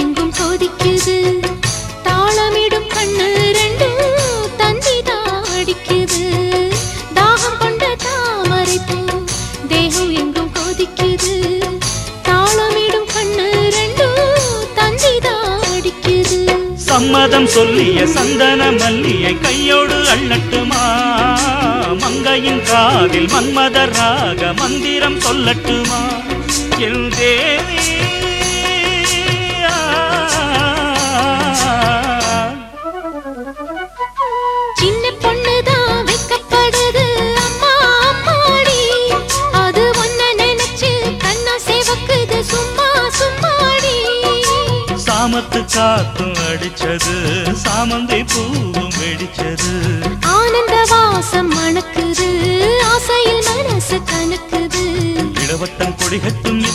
எங்கும் கொதிக்குது தாளமிடும் கண்ணு ரெண்டு தந்திதா அடிக்குது தாகம் கொண்ட தாமரை பூ தேகம் எங்கும் கொதிக்குது தாளமிடும் கண்ணு ரெண்டு தந்திதா அடிக்குது சம்மதம் சொல்லிய சந்தன மல்லியை கையோடு அள்ளட்டுமா மங்கையின் காதில் மன்மத ராக மந்திரம் சொல்லட்டுமா என் தேவி சின்ன பொண்ணுதான் வைக்கப்படுது அம்மா அம்மாடி அது ஒன்ன நினைச்சு கண்ணா சேவக்குது சும்மா சும்மாடி சாமத்து காத்தும் அடிச்சது சாமந்தை பூவும் வெடிச்சது ஆனந்த வாசம் மணக்குது ஆசையில் மனசு கணக்குது இளவட்டம் கொடிகட்டும் இது